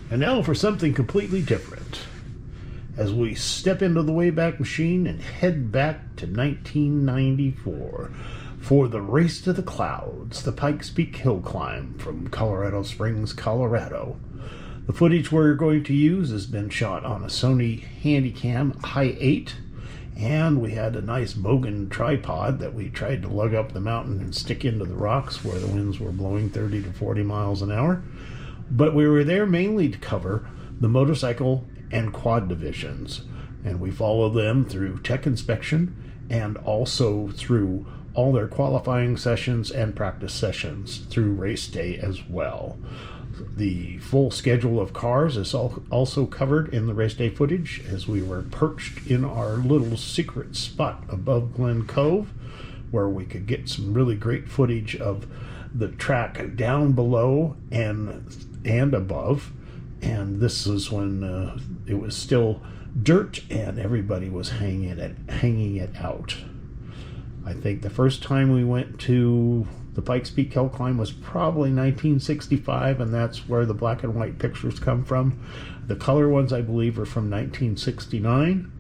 And now for something completely different, as we step into the Wayback Machine and head back to 1994 for the Race to the Clouds, the Pikes Peak Hillclimb from Colorado Springs, Colorado. The footage we're going to use has been shot on a Sony HI8 Handycam, and we had a nice Bogan tripod that we tried to lug up the mountain and stick into the rocks where the winds were blowing 30 to 40 miles an hour. But we were there mainly to cover the motorcycle and quad divisions, and we followed them through tech inspection and also through all their qualifying sessions and practice sessions through race day as well. The full schedule of cars is also covered in the race day footage, as we were perched in our little secret spot above Glen Cove, where we could get some really great footage of the track down below and above. And this is when it was still dirt and everybody was hanging it out. I think the first time we went to the Pikes Peak Hillclimb was probably 1965, and that's where the black and white pictures come from. The color ones, I believe, are from 1969,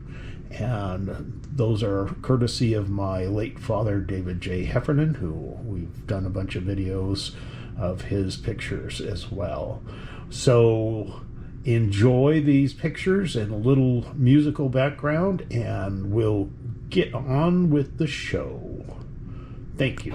and those are courtesy of my late father, David J. Heffernan, who we've done a bunch of videos of his pictures as well. So enjoy these pictures and a little musical background, and we'll get on with the show. Thank you.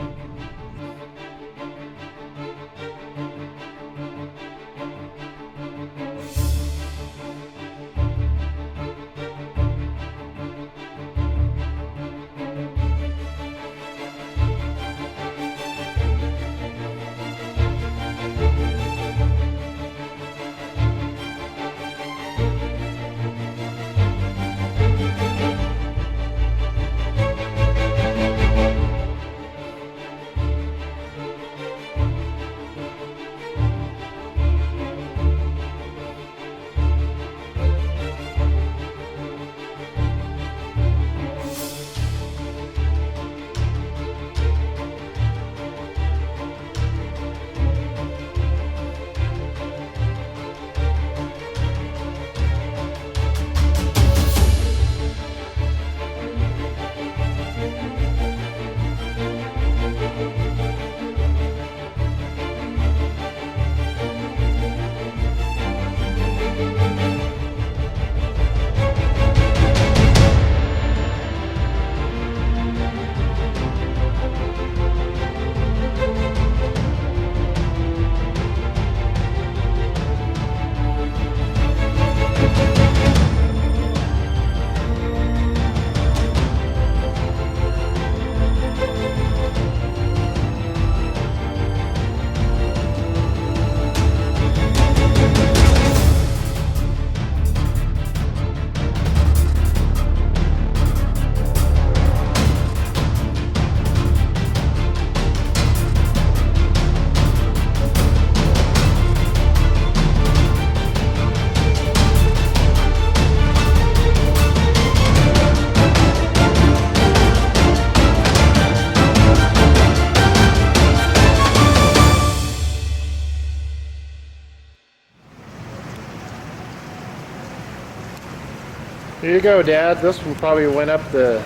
Here you go, Dad. This one probably went up the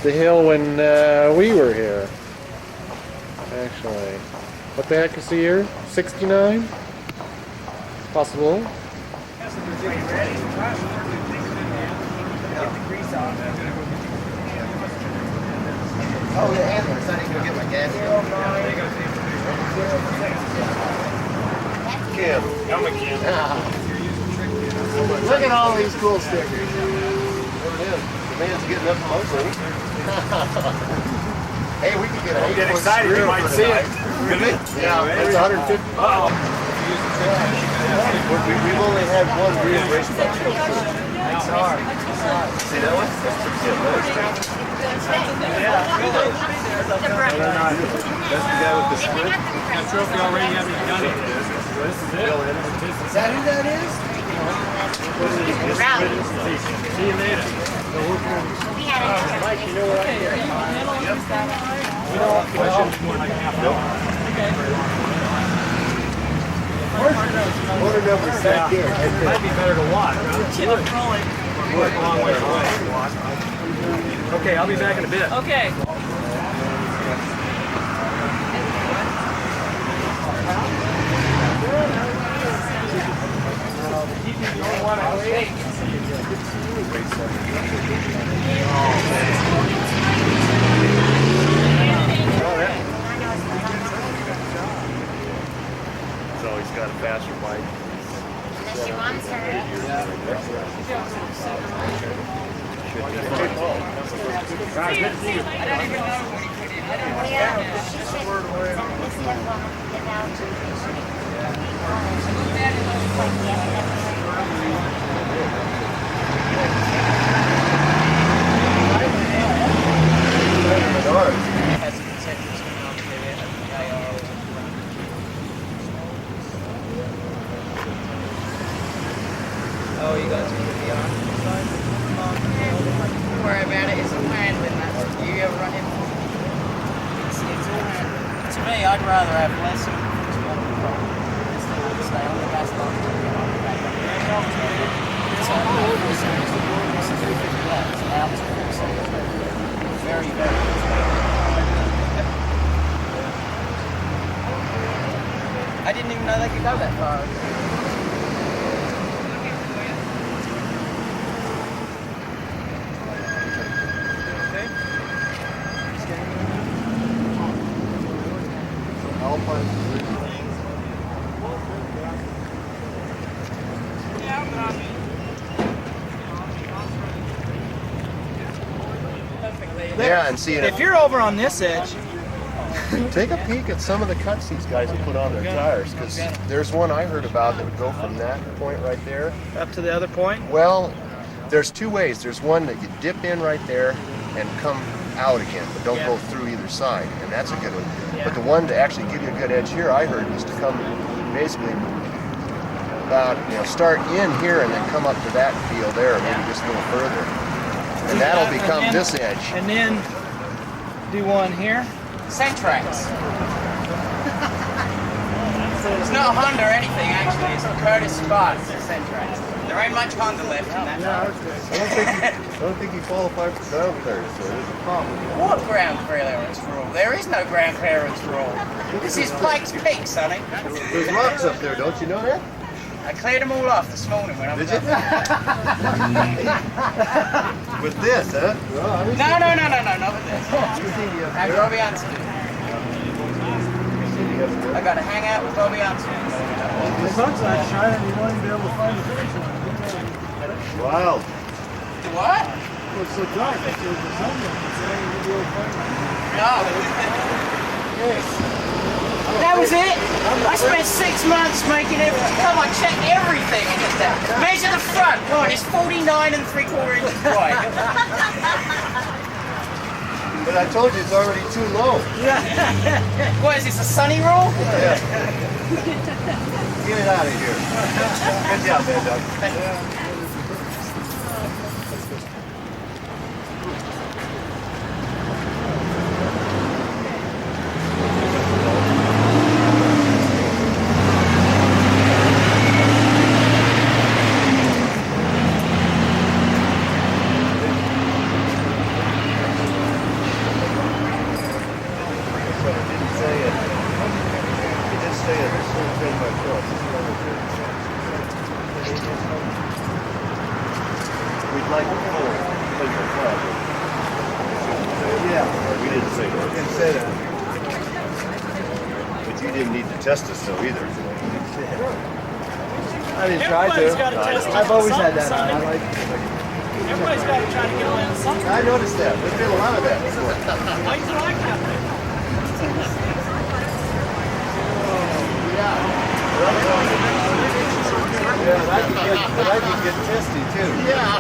hill when we were here. Actually, what the heck is the year? 69? Possible. Oh, the handler's not even gonna get my gas. Kim. I'm a Kim. Look at all these cool stickers. There it is. The man's getting up closely. Hey, we could get a get excited, you might see it. Really? Yeah, it's 150. Uh-oh. We've only had one real race bike. It's hard. See that one? That's pretty good. That's the guy with the sprint. That trophy already haven't done it. This is it. Is that who that is? See you later. Mike, you know what I am? Yep. You know what? More like half an hour. Okay. Motor number's back here. Might be better to watch. We're a long way away. Okay, I'll be back in a bit. Okay. So he's got a faster bike. Unless you want, sir. Oh, you guys are going to be on the side? Don't worry about it. It's all handling that. You ever run into it? It's all handling. To me, I'd rather have less of stay on the gas line. Very, very. I didn't even know they could go that far. Yeah, and see, If you're over on this edge, take a peek at some of the cuts these guys have put on their tires, because there's one I heard about that would go from that point right there. up to the other point. Well, there's two ways. There's one that you dip in right there and come out again, but don't go through either side, and that's a good one. But the one to actually give you a good edge here, I heard, was to come basically about, start in here and then come up to that field there, maybe just a little further. And that'll become this edge. And then do one here. Centrax. It's not Honda or anything, actually. It's a Curtis Spot. It's a Centrax. There ain't much Honda left in that. I don't think he qualified for ground clearance, so there's a problem. What ground clearance rule? There is no ground clearance rule. This is Pikes Peak, Sonny. There's rocks up there, don't you know that? I cleared them all off this morning when I was Did you? up With this, huh? No, not with this. Have Robbie Anson. I got to hang out with Robbie Anson. The sun's not shining, you won't even be able to find the finish line. Wow. What? Well, it's so dark, I feel the sun it's not even be able to find it. No. That was it. I spent 6 months making it. Come on, check everything in this thing. Measure the front. Come on, it's 49 3/4 inches wide. But I told you it's already too low. What is this, a sunny roll? Yeah. Get it out of here. Good job, man, Doug. Test us though either. I didn't try to. I've always had that on. I like Everybody's got to try to get around something. I noticed that. There's been a lot of that before. Why do you like that thing? Yeah, that can get testy too. Yeah.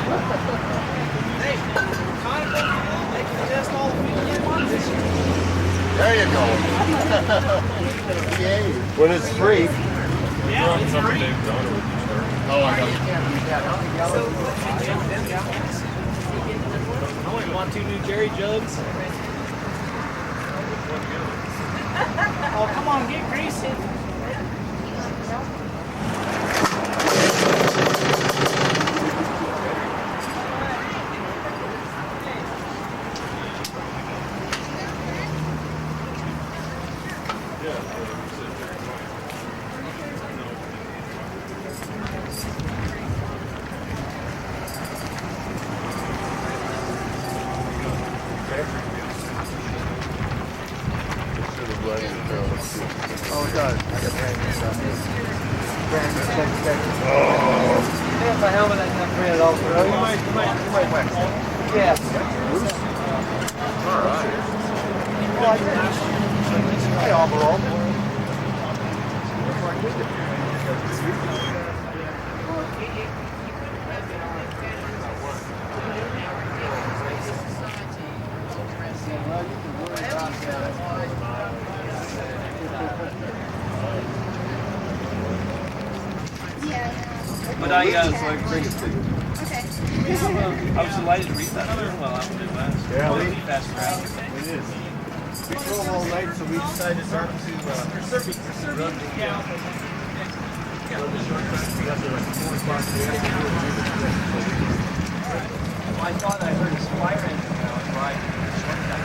Hey, they can test all the people you want this year. There you go. When it's free. Yeah, it's free. Oh, I know. I only want 2 new Jerry jugs. Oh, come on, get greasy. If my helmet ain't not printed off, you might wax it. Yeah. Hey, overall. But I bring it to you. Okay. I was delighted to read that while out in the Midwest. Yeah, we Fast route. it is. We drove all night, so we decided not to run the short track. We got there like 4 o'clock in the afternoon. Well, I thought I heard a fire engine when I was riding the short track.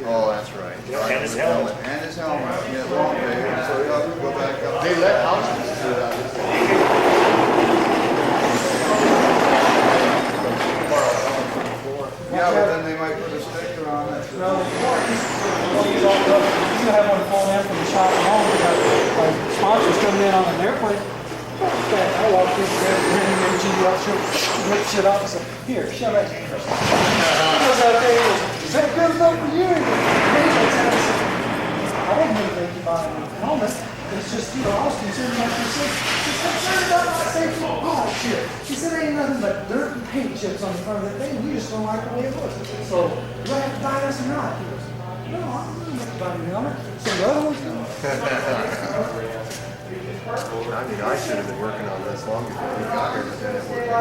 Oh, that's right. And his helmet. And his helmet. Yeah, long way. So you have to go back up. They let houses do that. Yeah, but then they might put a sticker on it. No, you have one falling in from the shop at home because like sponsors coming in on an airplane. I walked in there, and you up, rip shit off, and said, here, shove it. He goes out there, he goes, is that good enough for you? I wouldn't make you buy a helmet. It's just, you know, I was concerned about your safety. He's concerned about my safety. Oh, shit. He said, ain't nothing but dirt and paint chips on the front of the thing. You just don't like the way it looks. So, do I have to buy this or not? He goes, no, I don't have to buy a helmet. So the other one's going I mean, I should have been working on this long before we got here, but then it worked out.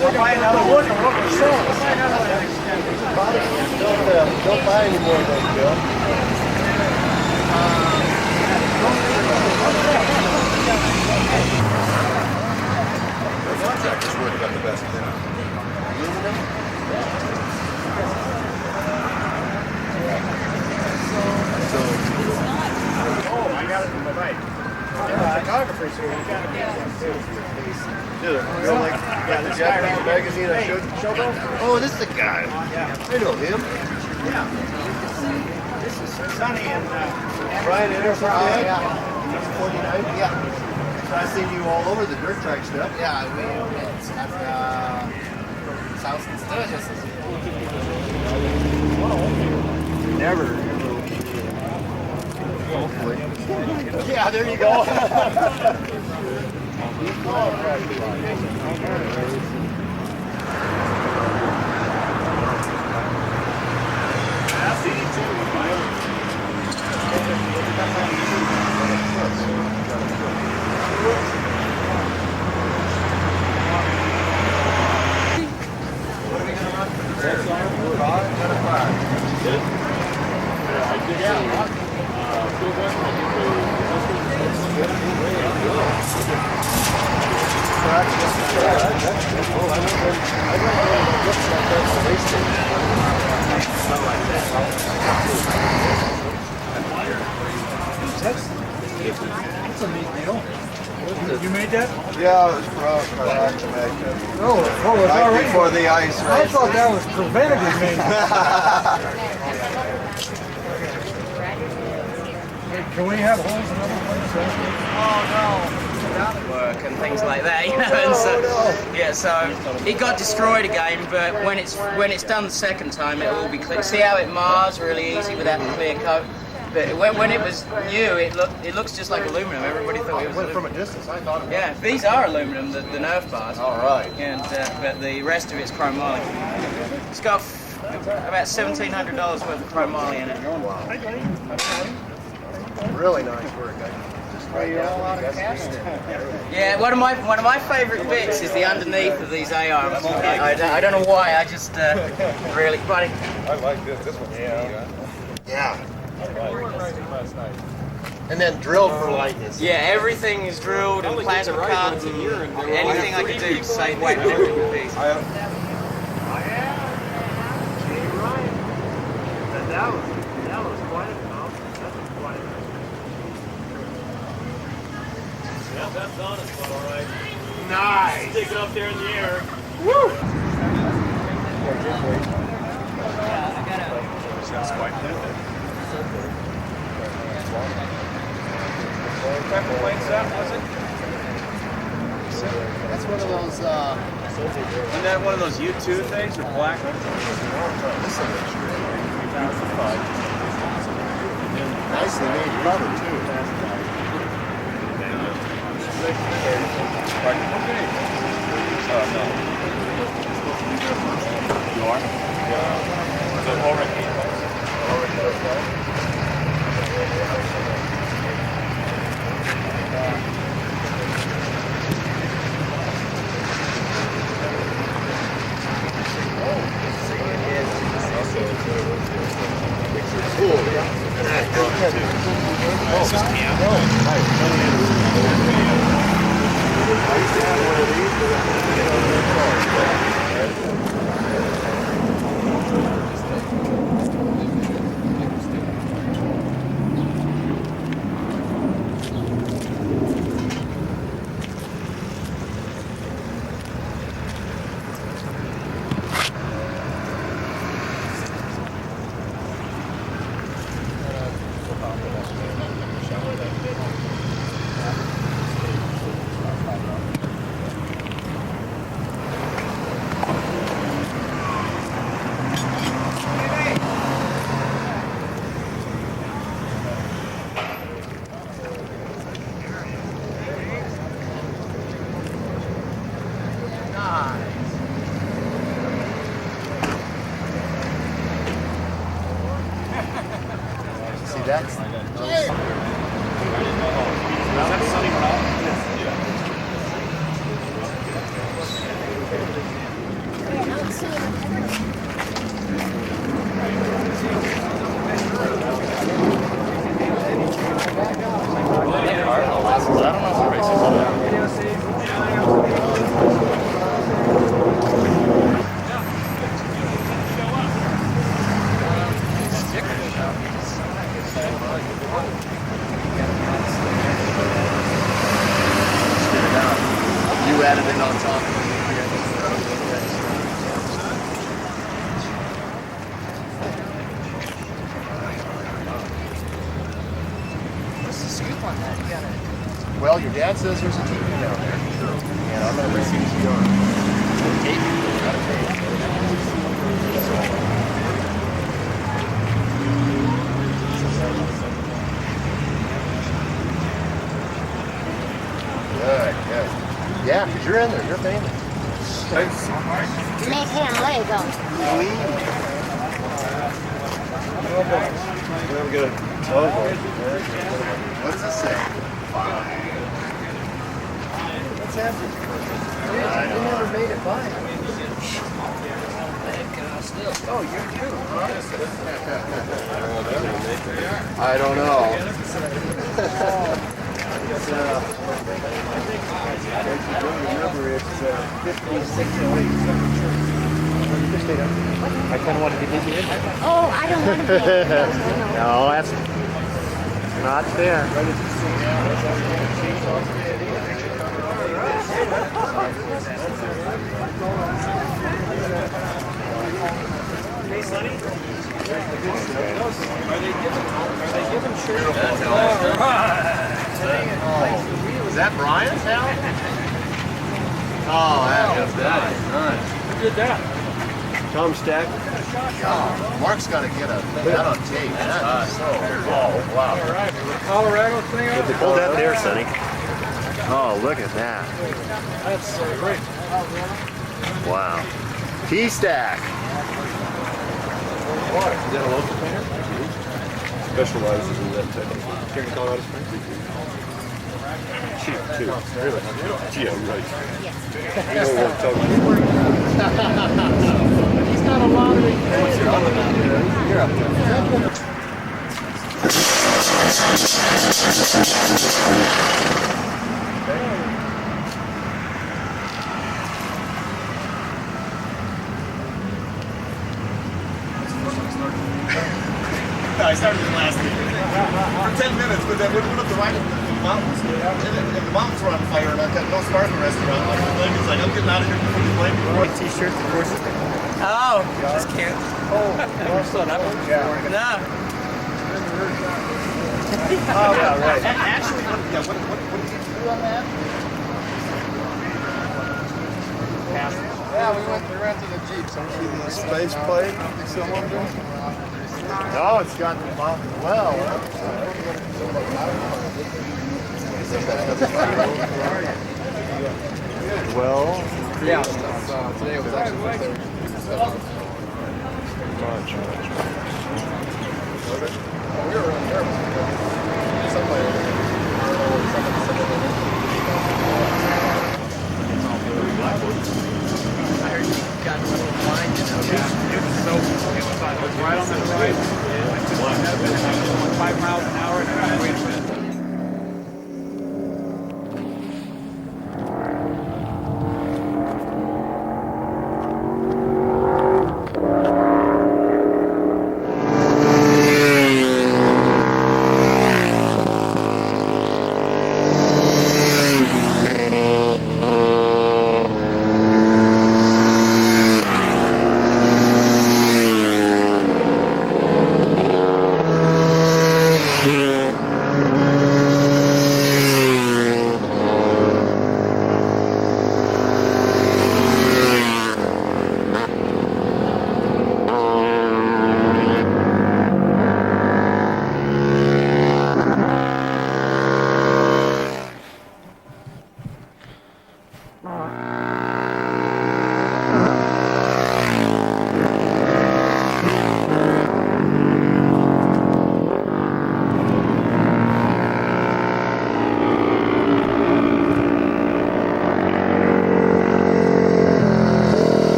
We'll buy another one or what we're selling. Don't buy any more of those, Bill. Contractors would have got the best of them. Aluminum? So, Oh, I got it from the right. Photographer's here. You got it. yeah, the Japanese magazine I showed them? Oh, this is the guy. Yeah. I know him. Yeah. This is Sonny and Brian Anderson. yeah. Number 49. Yeah. So I've seen you all over the dirt track stuff. Yeah, we met at South Sturgis. Never. Hopefully. Yeah, there you go. That's a neat deal. You made that? Yeah, it was for to make it. Oh, it's Right already. before the ice I race. thought that was preventative maintenance. Can we have holes in other places? Work and things like that, you know, and so yeah, so it got destroyed again, but when it's done the second time, it will be clear. See how it mars really easy without the clear coat. But when it was new, it looks just like aluminum. Everybody thought it was Went from aluminum. a distance, I thought it was. Yeah, these are aluminum, the Nerf bars. All right. And but the rest of it's chromoly. It's got about $1,700 worth of chromoly in it. Wow. Really nice work. Yeah, one of my favorite bits is the underneath of these A-arms. I don't know why. I just really, buddy. I like this. This one's Yeah. I like it. Last night. And then drill for lightness. Yeah, everything is drilled and plasma cut and anything I could do to save weight on the piece. That was quite a pump. That was quite a Yeah, that's honest one, all right. Nice. Stick it up there in the air. Woo! That's one of those, Isn't that one of those U2 things or black ones? nicely made cover too. You are? Yeah. So already. See, that's... You added it on top. What's the scoop on that? You gotta... Well, your dad says there's a TV down there, and I'm going to bring CTR. Tape, got a tape. Good, good. Yeah, because you're in there, you're famous. Make him Lego. What does it say? What's happening? You never made it by. Oh, you do, I don't know. Remember, it's 5608. I kind of wanted to get you in. Oh, I don't want to be. No, that's not fair. Hey, Sonny. Are they giving shirts? Is that Brian's house? Oh, that's nice. Who did that? Tom Stack. Oh, Mark's got to get that on tape. That is so cool. Wow. All right, the Colorado thing out. Hold that there, Sonny. Oh, look at that. That's great. Wow. T-Stack. Is that a local painter? Specializes in that technique. Here in Colorado Springs? Cheap, too. Really? Yeah, right. Yes. You know what I'm talking about. He's got a lot of it. You're up there. I started in last week. For 10 minutes, but then we went up the mountains, and the mountains were on fire, and I've got no sparkling restaurant. It's like, I'm getting out of here before you blame me. White t-shirt, of course. Oh, that's cute. You're still that one? No. Oh, yeah, right. Actually, yeah, what did you do on that? Yeah, we went to the Jeep. The space plate. Someone doing? No, it's got the mountain well. Well, Yeah. Today was actually we were in there. Somebody over there. I heard you got a little wine, you know. Yeah, it was so, it was right on the right. I took one out of it and I was going 5 miles an hour and I wait a minute.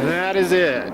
That is it.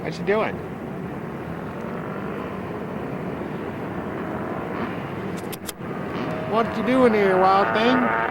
What you doing? What you doing here, wild thing?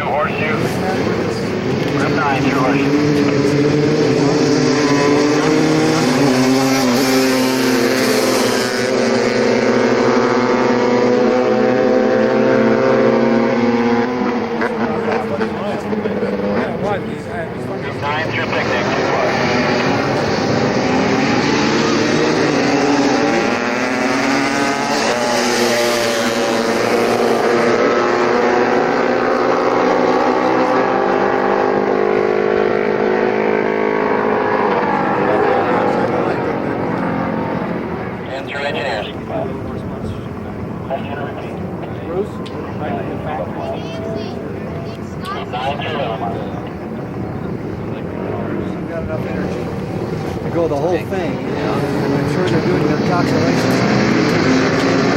Through horseshoe. Group 9 through horseshoe. Group 9 through picnic too far. And through engineers. Bruce, right in the back. Group 9 through Illinois. Got enough energy to go the whole thing, you know. I'm sure they're doing their calculations.